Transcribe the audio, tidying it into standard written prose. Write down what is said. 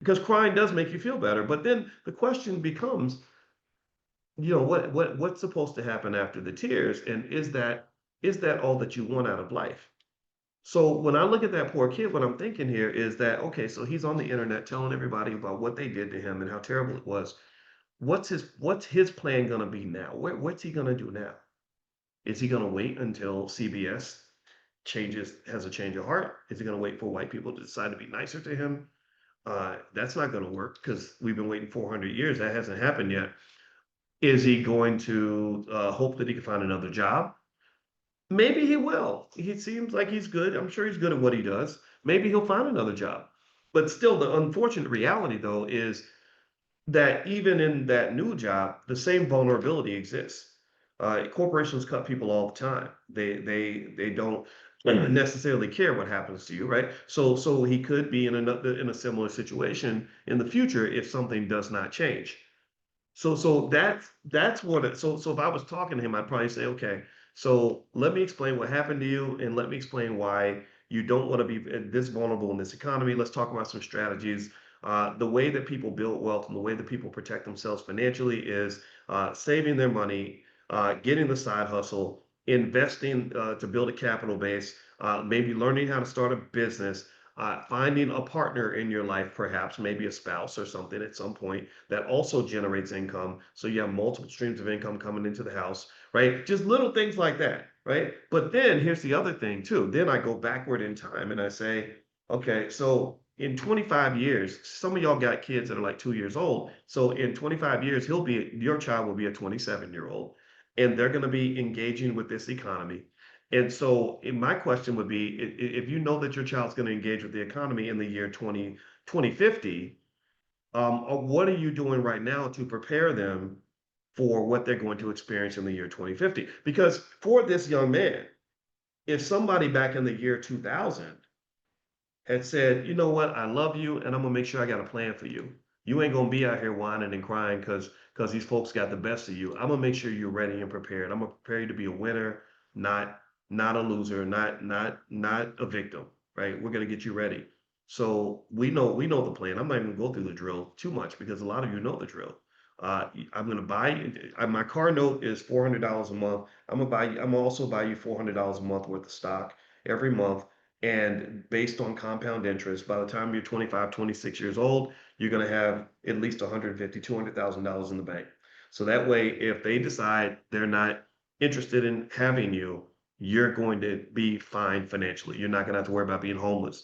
because crying does make you feel better. But then the question becomes, what's supposed to happen after the tears, and is that all that you want out of life? So when I look at that poor kid, what I'm thinking here is that, okay, so he's on the internet telling everybody about what they did to him and how terrible it was. What's his plan gonna be now? What's he gonna do now? Is he gonna wait until CBS has a change of heart? Is he gonna wait for white people to decide to be nicer to him? That's not gonna work because we've been waiting 400 years. That hasn't happened yet. Is he going to hope that he can find another job? Maybe he will. He seems like he's good. I'm sure he's good at what he does. Maybe he'll find another job. But still, the unfortunate reality, though, is that even in that new job, the same vulnerability exists. Corporations cut people all the time. They don't necessarily care what happens to you, right? So he could be in a similar situation in the future if something does not change. So that's what so if I was talking to him, I'd probably say, okay, so let me explain what happened to you, and let me explain why you don't want to be this vulnerable in this economy. Let's talk about some strategies. The way that people build wealth and the way that people protect themselves financially is saving their money, getting the side hustle, investing to build a capital base, maybe learning how to start a business, finding a partner in your life, perhaps maybe a spouse or something at some point that also generates income. So you have multiple streams of income coming into the house, right? Just little things like that, right? But then here's the other thing too. Then I go backward in time and I say, okay, so in 25 years, some of y'all got kids that are like 2 years old. So in 25 years, your child will be a 27-year-old, and they're going to be engaging with this economy. And so my question would be, if you know that your child's going to engage with the economy in the year 2050, what are you doing right now to prepare them for what they're going to experience in the year 2050? Because for this young man, if somebody back in the year 2000 had said, you know what, I love you and I'm gonna make sure I got a plan for you. You ain't gonna be out here whining and crying because these folks got the best of you. I'm gonna make sure you're ready and prepared. I'm gonna prepare you to be a winner, not a loser, not a victim, right? We're gonna get you ready. So we know the plan. I'm not even gonna go through the drill too much because a lot of you know the drill. I'm gonna buy my car note is $400 a month. I'm also buy you $400 a month worth of stock every month. And based on compound interest, by the time you're 25, 26 years old, you're going to have at least 150, $200,000 in the bank. So that way, if they decide they're not interested in having you, you're going to be fine financially. You're not going to have to worry about being homeless.